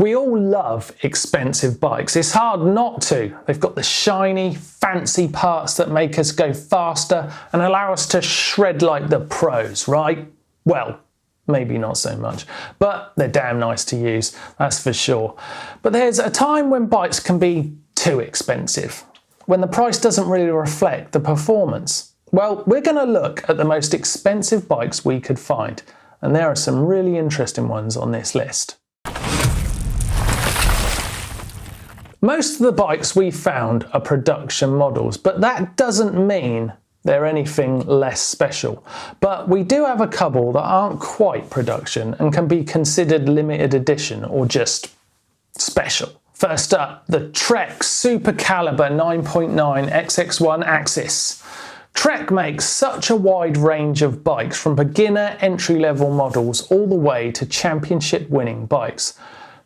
We all love expensive bikes. It's hard not to. They've got the shiny, fancy parts that make us go faster and allow us to shred like the pros, right? Well, maybe not so much, but they're damn nice to use, that's for sure. But there's a time when bikes can be too expensive, when the price doesn't really reflect the performance. Well, we're going to look at the most expensive bikes we could find, and there are some really interesting ones on this list. Most of the bikes we found are production models, but that doesn't mean they're anything less special. But we do have a couple that aren't quite production and can be considered limited edition or just special. First up, the Trek SUPERCALIBER 9.9 XX1 Axis. Trek makes such a wide range of bikes, from beginner entry-level models all the way to championship-winning bikes.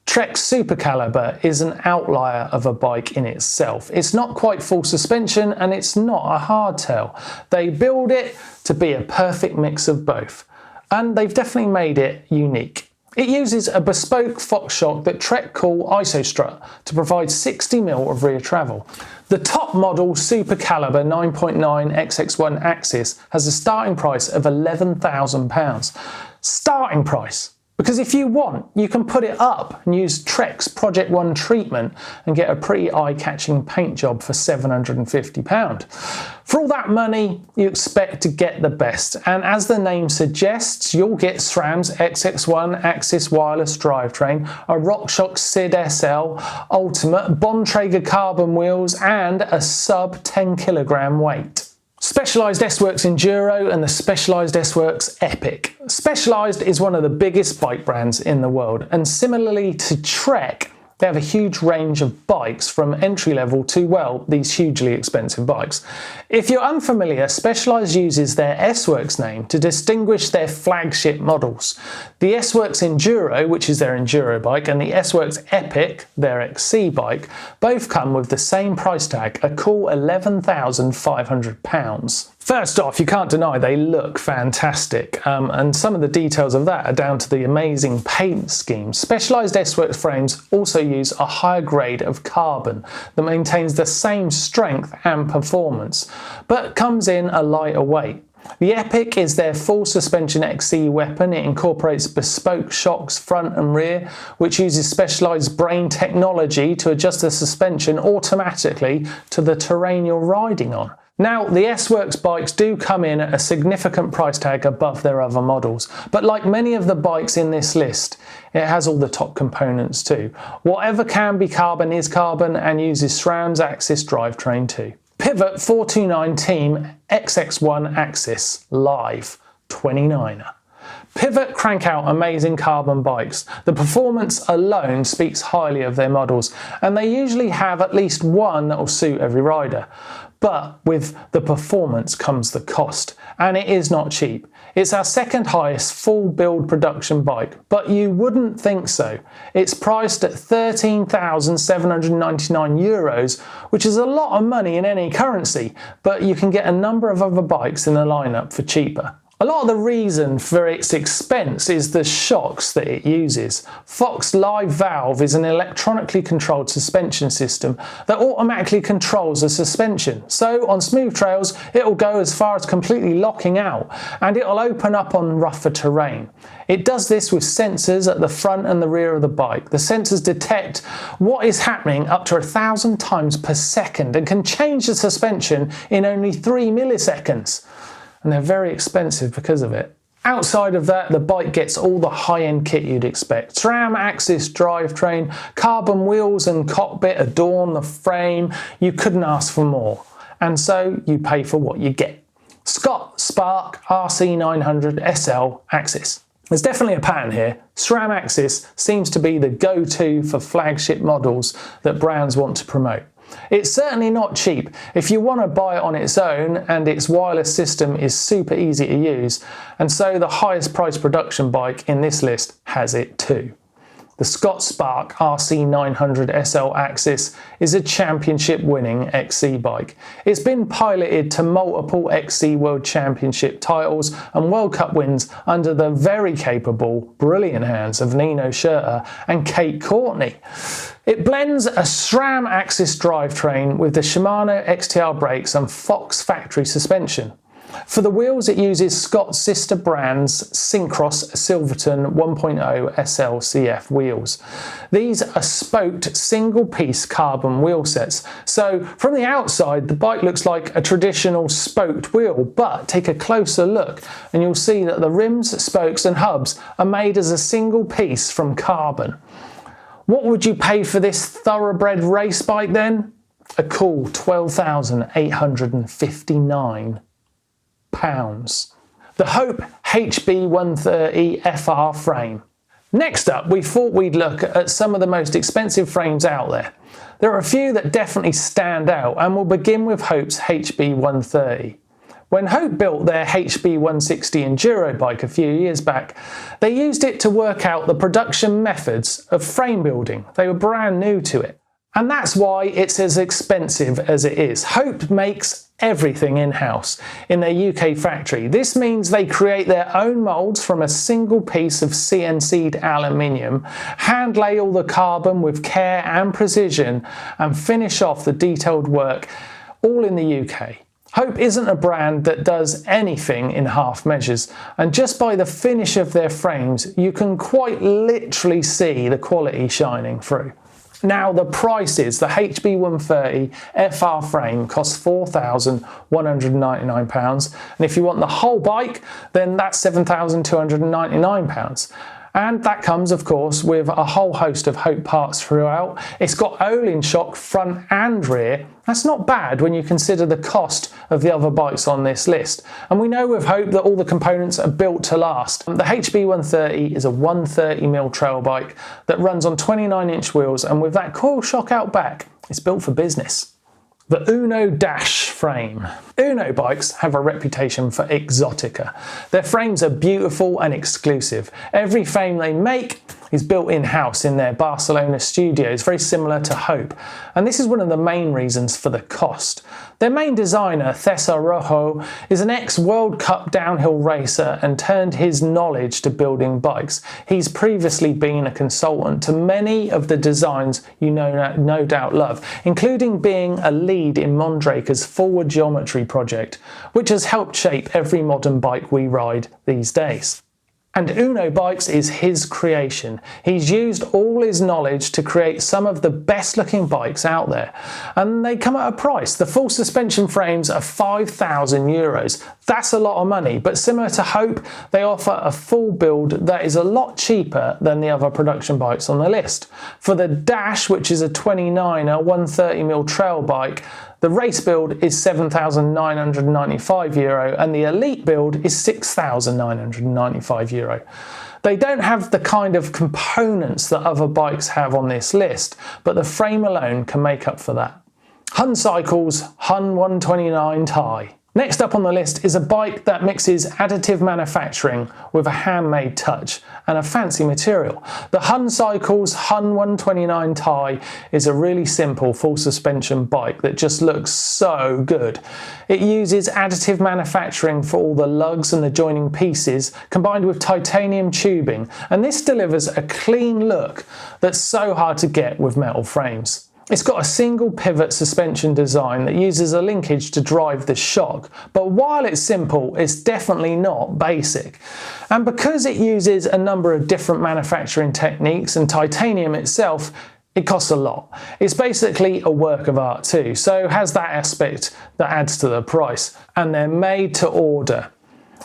Trek SUPERCALIBER is an outlier of a bike in itself. It's not quite full suspension and it's not a hardtail. They build it to be a perfect mix of both, and they've definitely made it unique. It uses a bespoke Fox shock that Trek call IsoStrut to provide 60mm of rear travel. The top model SUPERCALIBER 9.9 XX1 Axis has a starting price of £11,000. Starting price! Because if you want, you can put it up and use Trek's Project One treatment and get a pretty eye-catching paint job for £750. For all that money, you expect to get the best, and as the name suggests, you'll get SRAM's XX1 Axis wireless drivetrain, a RockShox SID SL Ultimate, Bontrager carbon wheels, and a sub 10 kg weight. Specialized S-Works Enduro and the Specialized S-Works Epic. Specialized is one of the biggest bike brands in the world, and similarly to Trek, they have a huge range of bikes from entry level to, well, these hugely expensive bikes. If you're unfamiliar, Specialized uses their S-Works name to distinguish their flagship models. The S-Works Enduro, which is their Enduro bike, and the S-Works Epic, their XC bike, both come with the same price tag, a cool £11,500. First off, you can't deny they look fantastic, and some of the details of that are down to the amazing paint scheme. Specialized S-Works frames also use a higher grade of carbon that maintains the same strength and performance, but comes in a lighter weight. The Epic is their full suspension XC weapon. It incorporates bespoke shocks front and rear, which uses specialized brain technology to adjust the suspension automatically to the terrain you're riding on. Now, the S-Works bikes do come in at a significant price tag above their other models, but like many of the bikes in this list, it has all the top components too. Whatever can be carbon is carbon and uses SRAM's Axis drivetrain too. Pivot 429 Team XX1 Axis Live 29er. Pivot crank out amazing carbon bikes. The performance alone speaks highly of their models, and they usually have at least one that will suit every rider. But with the performance comes the cost, and it is not cheap. It's our second highest full build production bike, but you wouldn't think so. It's priced at €13,799, which is a lot of money in any currency, but you can get a number of other bikes in the lineup for cheaper. A lot of the reason for its expense is the shocks that it uses. Fox Live Valve is an electronically controlled suspension system that automatically controls the suspension. So on smooth trails, it will go as far as completely locking out, and it will open up on rougher terrain. It does this with sensors at the front and the rear of the bike. The sensors detect what is happening up to 1,000 times per second and can change the suspension in only 3 milliseconds. And they're very expensive because of it. Outside of that, the bike gets all the high-end kit you'd expect. SRAM Axis drivetrain, carbon wheels and cockpit adorn the frame. You couldn't ask for more. And so you pay for what you get. Scott Spark RC900 SL Axis. There's definitely a pattern here. SRAM Axis seems to be the go-to for flagship models that brands want to promote. It's certainly not cheap. If you want to buy it on its own, and its wireless system is super easy to use, and so the highest priced production bike in this list has it too. The Scott Spark RC900 SL Axis is a championship-winning XC bike. It's been piloted to multiple XC World Championship titles and World Cup wins under the very capable, brilliant hands of Nino Schurter and Kate Courtney. It blends a SRAM Axis drivetrain with the Shimano XTR brakes and Fox factory suspension. For the wheels, it uses Scott's sister brand's Syncross Silverton 1.0 SLCF wheels. These are spoked single-piece carbon wheel sets, so from the outside the bike looks like a traditional spoked wheel, but take a closer look and you'll see that the rims, spokes and hubs are made as a single piece from carbon. What would you pay for this thoroughbred race bike then? A cool £12,859. The Hope HB130 FR frame. Next up, we thought we'd look at some of the most expensive frames out there. There are a few that definitely stand out, and we'll begin with Hope's HB130. When Hope built their HB160 Enduro bike a few years back, they used it to work out the production methods of frame building. They were brand new to it. And that's why it's as expensive as it is. Hope makes everything in-house in their UK factory. This means they create their own moulds from a single piece of CNC'd aluminium, hand lay all the carbon with care and precision, and finish off the detailed work all in the UK. Hope isn't a brand that does anything in half measures, and just by the finish of their frames you can quite literally see the quality shining through. Now the prices, the HB130 FR frame costs £4,199, and if you want the whole bike then that's £7,299. And that comes, of course, with a whole host of Hope parts throughout. It's got Olin shock front and rear. That's not bad when you consider the cost of the other bikes on this list. And we know with Hope that all the components are built to last. The HB130 is a 130mm trail bike that runs on 29-inch wheels, and with that coil shock out back, it's built for business. The UNNO Dash frame. UNNO bikes have a reputation for exotica. Their frames are beautiful and exclusive. Every frame they make is built in-house in their Barcelona studios, very similar to Hope. And this is one of the main reasons for the cost. Their main designer, Cesar Rojo, is an ex-World Cup downhill racer and turned his knowledge to building bikes. He's previously been a consultant to many of the designs you no doubt love, including being a lead in Mondraker's Forward Geometry project, which has helped shape every modern bike we ride these days. And UNNO Bikes is his creation. He's used all his knowledge to create some of the best looking bikes out there. And they come at a price. The full suspension frames are €5,000. That's a lot of money, but similar to Hope, they offer a full build that is a lot cheaper than the other production bikes on the list. For the Dash, which is a 29er 130mm trail bike, the race build is €7,995 and the elite build is €6,995. They don't have the kind of components that other bikes have on this list, but the frame alone can make up for that. Hun Cycles Hun 129 Thai. Next up on the list is a bike that mixes additive manufacturing with a handmade touch and a fancy material. The Hun Cycles Hun 129 Thai is a really simple full suspension bike that just looks so good. It uses additive manufacturing for all the lugs and the joining pieces combined with titanium tubing, and this delivers a clean look that's so hard to get with metal frames. It's got a single pivot suspension design that uses a linkage to drive the shock, but while it's simple, it's definitely not basic. And because it uses a number of different manufacturing techniques and titanium itself, it costs a lot. It's basically a work of art too, so has that aspect that adds to the price. And they're made to order.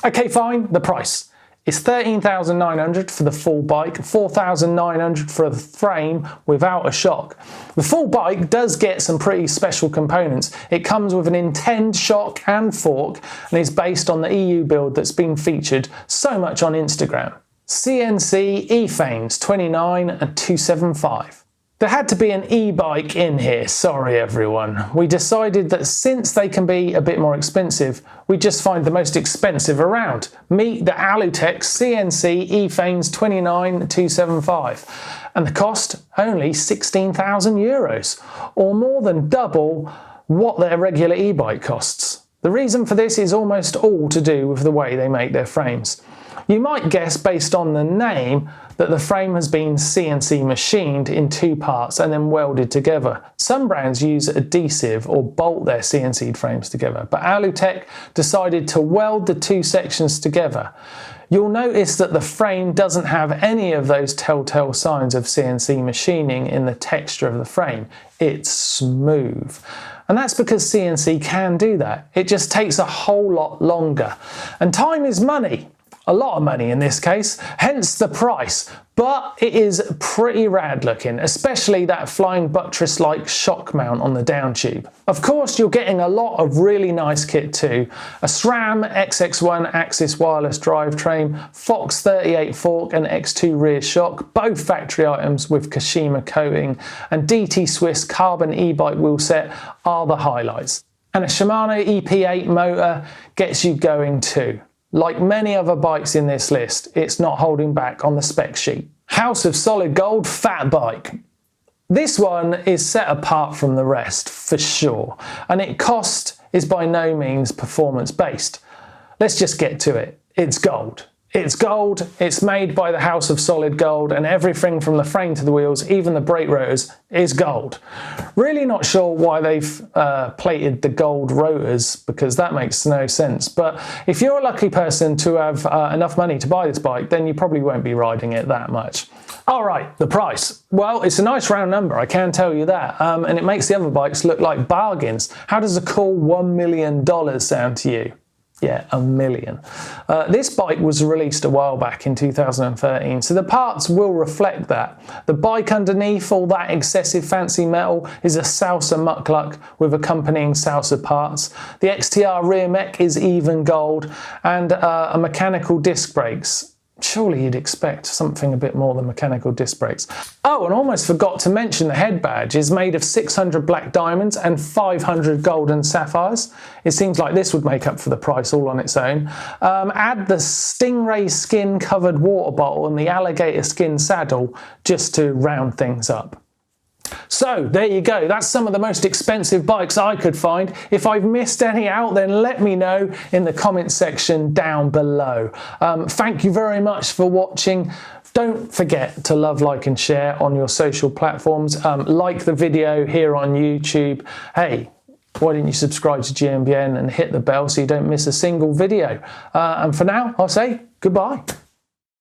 Okay, fine, the price. It's $13,900 for the full bike, $4,900 for the frame without a shock. The full bike does get some pretty special components. It comes with an Intend shock and fork and is based on the EU build that's been featured so much on Instagram. CNC E-Fames 29 and 275. There had to be an e-bike in here, sorry everyone. We decided that since they can be a bit more expensive, we just find the most expensive around. Meet the Alutech CNC eFanes 29275. And the cost, only 16,000 euros, or more than double what their regular e-bike costs. The reason for this is almost all to do with the way they make their frames. You might guess based on the name that the frame has been CNC machined in two parts and then welded together. Some brands use adhesive or bolt their CNC'd frames together, but Alutech decided to weld the two sections together. You'll notice that the frame doesn't have any of those telltale signs of CNC machining in the texture of the frame. It's smooth. And that's because CNC can do that. It just takes a whole lot longer. And time is money. A lot of money in this case, hence the price, but it is pretty rad looking, especially that flying buttress-like shock mount on the down tube. Of course, you're getting a lot of really nice kit too. A SRAM XX1 Axis wireless drivetrain, Fox 38 fork and X2 rear shock, both factory items with Kashima coating, and DT Swiss carbon e-bike wheel set are the highlights. And a Shimano EP8 motor gets you going too. Like many other bikes in this list, it's not holding back on the spec sheet. House of Solid Gold FATBIKE. This one is set apart from the rest, for sure, and its cost is by no means performance based. Let's just get to it. It's gold. It's gold, it's made by the House of Solid Gold, and everything from the frame to the wheels, even the brake rotors, is gold. Really not sure why they've plated the gold rotors, because that makes no sense. But if you're a lucky person to have enough money to buy this bike, then you probably won't be riding it that much. All right, the price. Well, it's a nice round number, I can tell you that, and it makes the other bikes look like bargains. How does a cool $1 million sound to you? Yeah, $1 million. This bike was released a while back in 2013, so the parts will reflect that. The bike underneath all that excessive fancy metal is a Salsa muckluck with accompanying Salsa parts. The XTR rear mech is even gold, and a mechanical disc brakes. Surely you'd expect something a bit more than mechanical disc brakes. Oh, and almost forgot to mention the head badge is made of 600 black diamonds and 500 golden sapphires. It seems like this would make up for the price all on its own. Add the stingray skin covered water bottle and the alligator skin saddle just to round things up. So there you go, that's some of the most expensive bikes I could find. If I've missed any out, then let me know in the comment section down below. Thank you very much for watching. Don't forget to love, like and share on your social platforms. Like the video here on YouTube. Hey, why didn't you subscribe to GMBN and hit the bell so you don't miss a single video? And for now, I'll say goodbye.